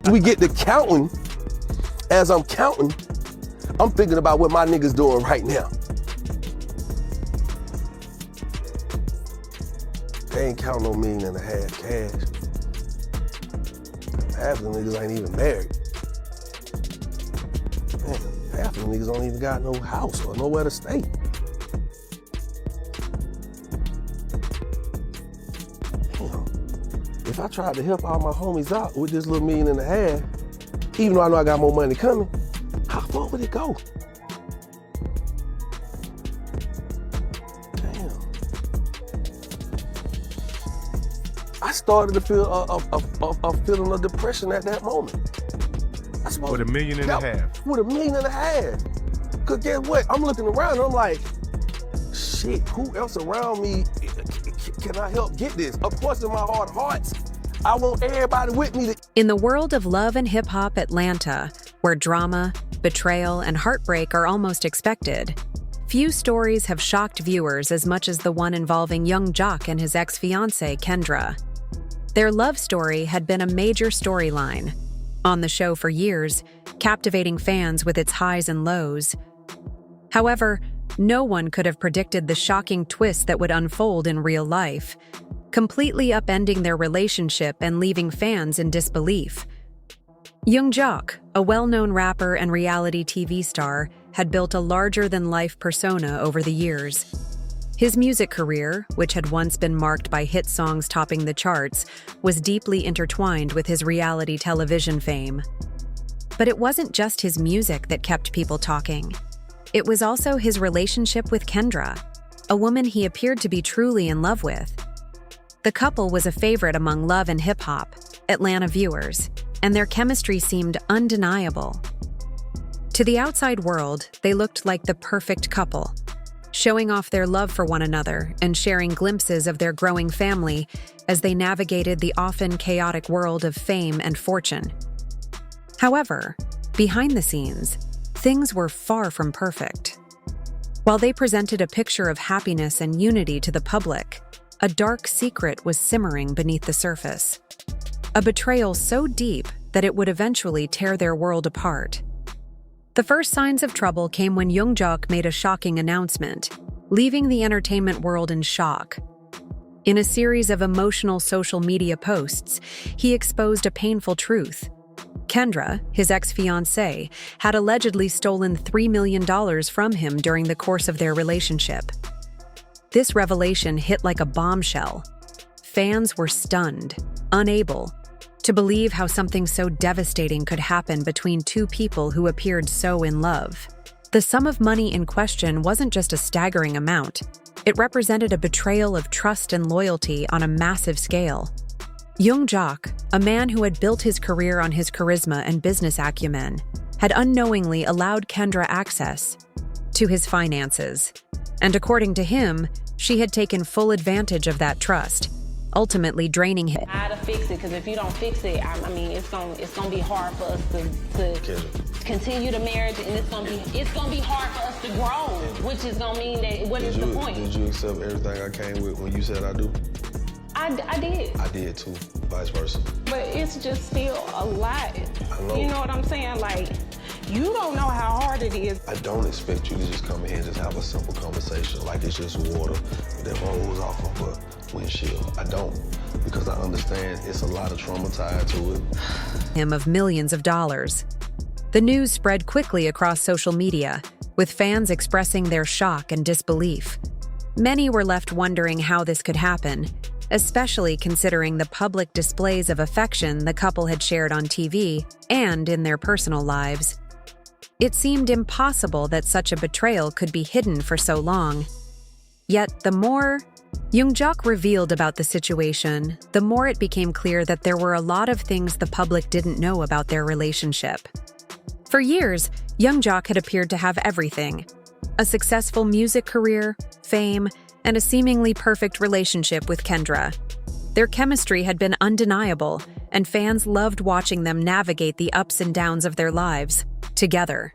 We get to counting. As I'm counting, I'm thinking about what my niggas doing right now. They ain't counting no $1.5 million cash. Half of them niggas ain't even married. Man, half of them niggas don't even got no house or nowhere to stay. If I tried to help all my homies out with this little $1.5 million, even though I know I got more money coming, how far would it go? Damn. I started to feel a feeling of depression at that moment. With $1.5 million? With $1.5 million. Cause guess what? I'm looking around and I'm like, shit, who else around me can I help get this? Of course, in my heart of hearts, I want everybody with me. In the world of love and hip-hop Atlanta, where drama, betrayal, and heartbreak are almost expected, few stories have shocked viewers as much as the one involving young Jock and his ex-fiancée, Kendra. Their love story had been a major storyline on the show for years, captivating fans with its highs and lows. However, no one could have predicted the shocking twist that would unfold in real life, completely upending their relationship and leaving fans in disbelief. Young Jock, a well-known rapper and reality TV star, had built a larger-than-life persona over the years. His music career, which had once been marked by hit songs topping the charts, was deeply intertwined with his reality television fame. But it wasn't just his music that kept people talking. It was also his relationship with Kendra, a woman he appeared to be truly in love with. The couple was a favorite among love and hip-hop Atlanta viewers, and their chemistry seemed undeniable. To the outside world, they looked like the perfect couple, showing off their love for one another and sharing glimpses of their growing family as they navigated the often chaotic world of fame and fortune. However, behind the scenes, things were far from perfect. While they presented a picture of happiness and unity to the public, a dark secret was simmering beneath the surface. A betrayal so deep that it would eventually tear their world apart. The first signs of trouble came when Young Jock made a shocking announcement, leaving the entertainment world in shock. In a series of emotional social media posts, he exposed a painful truth. Kendra, his ex-fiancée, had allegedly stolen $3 million from him during the course of their relationship. This revelation hit like a bombshell. Fans were stunned, unable to believe how something so devastating could happen between two people who appeared so in love. The sum of money in question wasn't just a staggering amount. It represented a betrayal of trust and loyalty on a massive scale. Young Jock, a man who had built his career on his charisma and business acumen, had unknowingly allowed Kendra access to his finances. And according to him, she had taken full advantage of that trust, ultimately draining him. How to fix it, because if you don't fix it, I mean, it's gonna be hard for us to continue the marriage, and it's gonna be hard for us to grow, which is gonna mean that what is the point? Did you accept everything I came with when you said I do? I did. I did too, vice versa. But it's just still a lot. I know. You know what I'm saying? Like, you don't know how hard it is. I don't expect you to just come in here and just have a simple conversation like it's just water that rolls off of a windshield. I don't, because I understand it's a lot of trauma tied to it. Him of millions of dollars. The news spread quickly across social media, with fans expressing their shock and disbelief. Many were left wondering how this could happen, especially considering the public displays of affection the couple had shared on TV and in their personal lives. It seemed impossible that such a betrayal could be hidden for so long. Yet the more Young Jock revealed about the situation, the more it became clear that there were a lot of things the public didn't know about their relationship. For years, Young Jock had appeared to have everything: a successful music career, fame, and a seemingly perfect relationship with Kendra. Their chemistry had been undeniable, and fans loved watching them navigate the ups and downs of their lives together.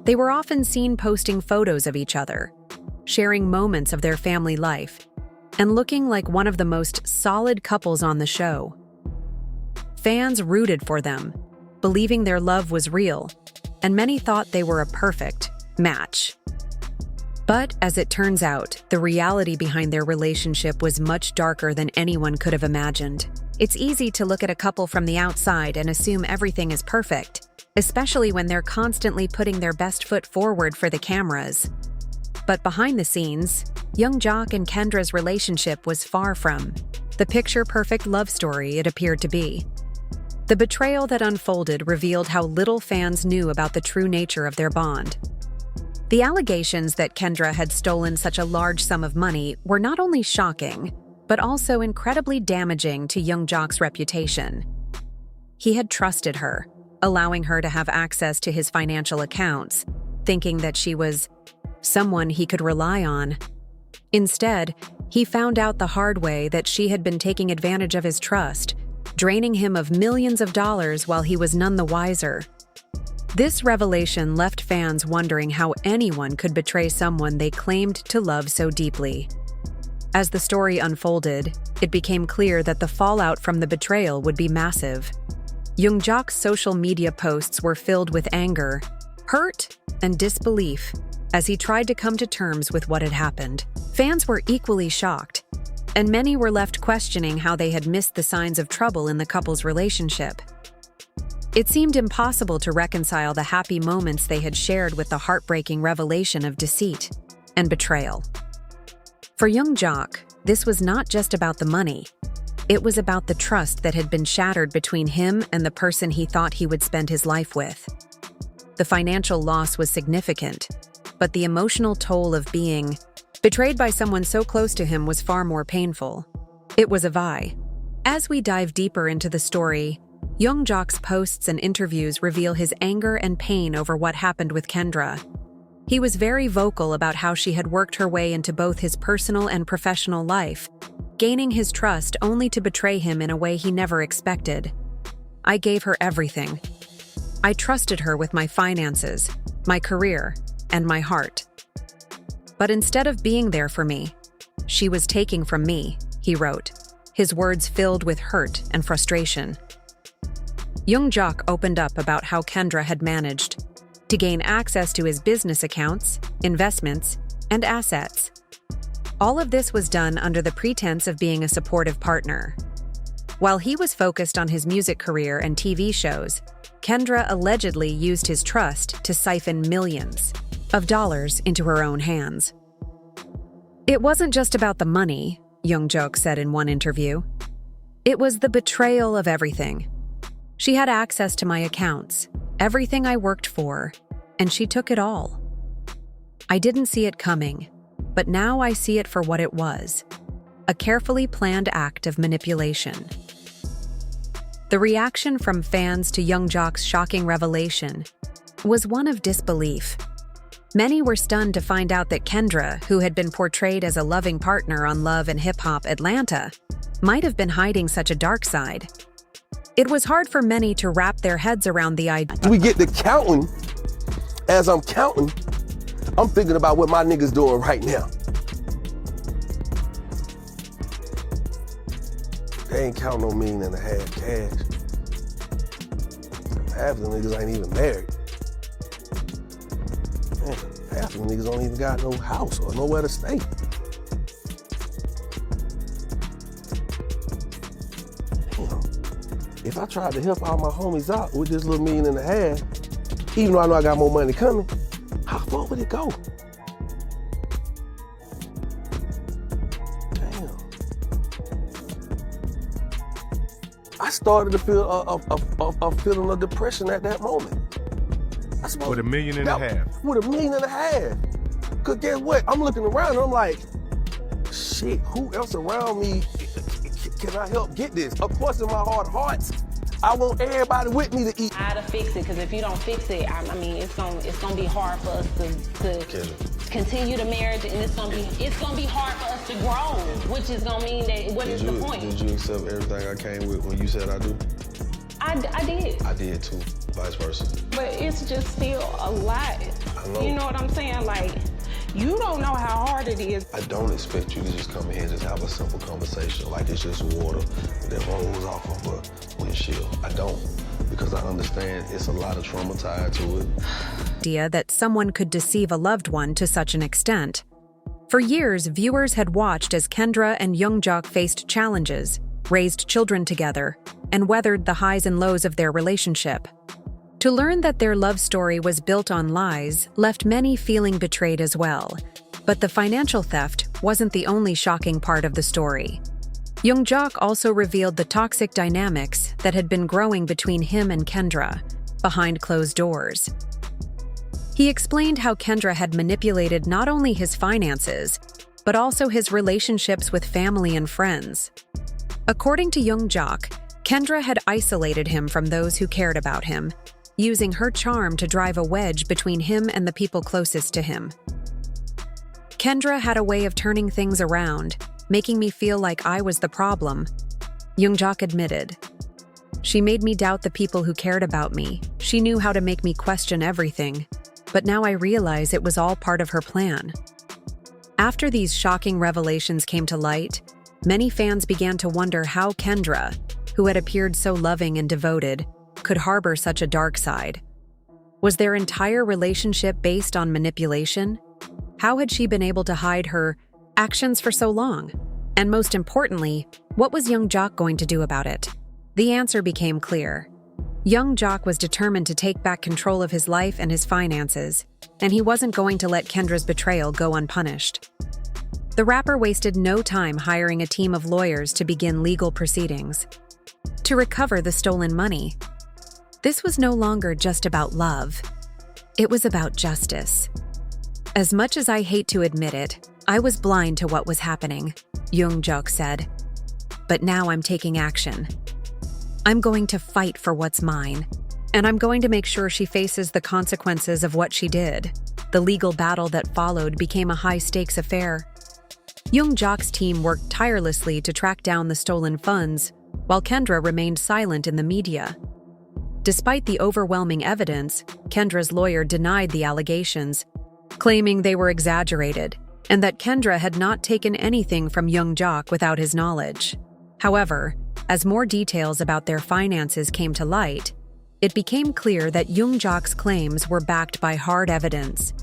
They were often seen posting photos of each other, sharing moments of their family life, and looking like one of the most solid couples on the show. Fans rooted for them, believing their love was real, and many thought they were a perfect match. But as it turns out, the reality behind their relationship was much darker than anyone could have imagined. It's easy to look at a couple from the outside and assume everything is perfect, especially when they're constantly putting their best foot forward for the cameras. But behind the scenes, young Jock and Kendra's relationship was far from the picture-perfect love story it appeared to be. The betrayal that unfolded revealed how little fans knew about the true nature of their bond. The allegations that Kendra had stolen such a large sum of money were not only shocking, but also incredibly damaging to young Jock's reputation. He had trusted her, allowing her to have access to his financial accounts, thinking that she was someone he could rely on. Instead, he found out the hard way that she had been taking advantage of his trust, draining him of millions of dollars while he was none the wiser. This revelation left fans wondering how anyone could betray someone they claimed to love so deeply. As the story unfolded, it became clear that the fallout from the betrayal would be massive. Young Jock's social media posts were filled with anger, hurt, and disbelief as he tried to come to terms with what had happened. Fans were equally shocked, and many were left questioning how they had missed the signs of trouble in the couple's relationship. It seemed impossible to reconcile the happy moments they had shared with the heartbreaking revelation of deceit and betrayal. For young Jock, this was not just about the money. It was about the trust that had been shattered between him and the person he thought he would spend his life with. The financial loss was significant, but the emotional toll of being betrayed by someone so close to him was far more painful. It was a vie. As we dive deeper into the story, young Jock's posts and interviews reveal his anger and pain over what happened with Kendra. He was very vocal about how she had worked her way into both his personal and professional life, gaining his trust only to betray him in a way he never expected. "I gave her everything. I trusted her with my finances, my career, and my heart. But instead of being there for me, she was taking from me," he wrote, his words filled with hurt and frustration. Young Jock opened up about how Kendra had managed to gain access to his business accounts, investments, and assets. All of this was done under the pretense of being a supportive partner. While he was focused on his music career and TV shows, Kendra allegedly used his trust to siphon millions of dollars into her own hands. "It wasn't just about the money," young Jock said in one interview. "It was the betrayal of everything. She had access to my accounts, everything I worked for, and she took it all. I didn't see it coming, but now I see it for what it was, a carefully planned act of manipulation." The reaction from fans to young Jock's shocking revelation was one of disbelief. Many were stunned to find out that Kendra, who had been portrayed as a loving partner on Love and Hip Hop Atlanta, might have been hiding such a dark side. It was hard for many to wrap their heads around the idea. We get to counting. As I'm counting, I'm thinking about what my niggas doing right now. They ain't counting no $1.5 million cash. Half of them niggas ain't even married. Man, half of them niggas don't even got no house or nowhere to stay. Damn. If I tried to help all my homies out with this little $1.5 million, even though I know I got more money coming, how far would it go? Damn. I started to feel a feeling of depression at that moment. With $1.5 million. With $1.5 million. Cause guess what? I'm looking around and I'm like, shit, who else around me can I help get this? Of course, in my heart of hearts, I want everybody with me to eat. I gotta fix it, because if you don't fix it, I mean, it's gonna be hard for us to continue the marriage, and it's gonna be hard for us to grow, which is gonna mean that what is the point? Did you accept everything I came with when you said I do? I did. I did too, vice versa. But it's just still a lot. I know. You know what I'm saying? Like, You don't know how hard it is. I don't expect you to just come in here and just have a simple conversation like it's just water that rolls off of a windshield. I don't, because I understand it's a lot of trauma tied to it. Idea that someone could deceive a loved one to such an extent. For years, viewers had watched as Kendra and Youngjok faced challenges, raised children together, and weathered the highs and lows of their relationship. To learn that their love story was built on lies left many feeling betrayed as well. But the financial theft wasn't the only shocking part of the story. Youngjok also revealed the toxic dynamics that had been growing between him and Kendra, behind closed doors. He explained how Kendra had manipulated not only his finances, but also his relationships with family and friends. According to Youngjok, Kendra had isolated him from those who cared about him, using her charm to drive a wedge between him and the people closest to him. Kendra had a way of turning things around, making me feel like I was the problem, Youngjok admitted. She made me doubt the people who cared about me. She knew how to make me question everything, but now I realize it was all part of her plan. After these shocking revelations came to light, many fans began to wonder how Kendra, who had appeared so loving and devoted, could harbor such a dark side. Was their entire relationship based on manipulation? How had she been able to hide her actions for so long? And most importantly, what was Youngjok going to do about it? The answer became clear. Youngjok was determined to take back control of his life and his finances, and he wasn't going to let Kendra's betrayal go unpunished. The rapper wasted no time hiring a team of lawyers to begin legal proceedings to recover the stolen money. This was no longer just about love. It was about justice. As much as I hate to admit it, I was blind to what was happening, Youngjok said. But now I'm taking action. I'm going to fight for what's mine, and I'm going to make sure she faces the consequences of what she did. The legal battle that followed became a high-stakes affair. Youngjok's team worked tirelessly to track down the stolen funds, while Kendra remained silent in the media. Despite the overwhelming evidence, Kendra's lawyer denied the allegations, claiming they were exaggerated and that Kendra had not taken anything from Youngjok without his knowledge. However, as more details about their finances came to light, it became clear that Youngjok's claims were backed by hard evidence.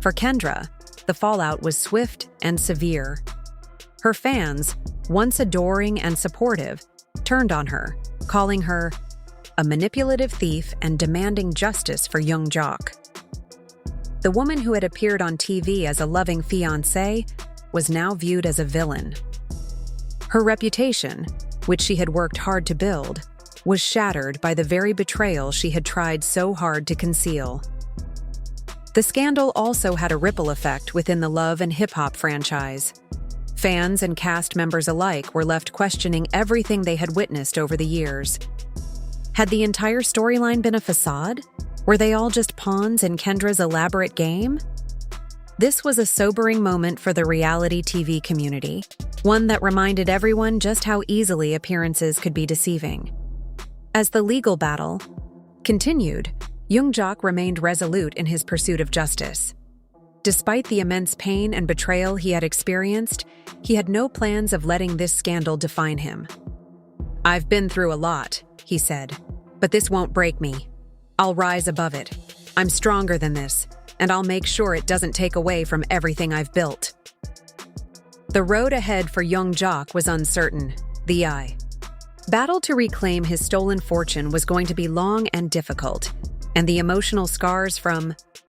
For Kendra, the fallout was swift and severe. Her fans, once adoring and supportive, turned on her, calling her a manipulative thief and demanding justice for Youngjok. The woman who had appeared on TV as a loving fiancée was now viewed as a villain. Her reputation, which she had worked hard to build, was shattered by the very betrayal she had tried so hard to conceal. The scandal also had a ripple effect within the Love and Hip Hop franchise. Fans and cast members alike were left questioning everything they had witnessed over the years. Had the entire storyline been a facade? Were they all just pawns in Kendra's elaborate game? This was a sobering moment for the reality TV community, one that reminded everyone just how easily appearances could be deceiving. As the legal battle continued, Youngjok remained resolute in his pursuit of justice. Despite the immense pain and betrayal he had experienced, he had no plans of letting this scandal define him. "I've been through a lot," he said, "but this won't break me. I'll rise above it. I'm stronger than this, and I'll make sure it doesn't take away from everything I've built." The road ahead for Youngjok was uncertain. The battle to reclaim his stolen fortune was going to be long and difficult, and the emotional scars from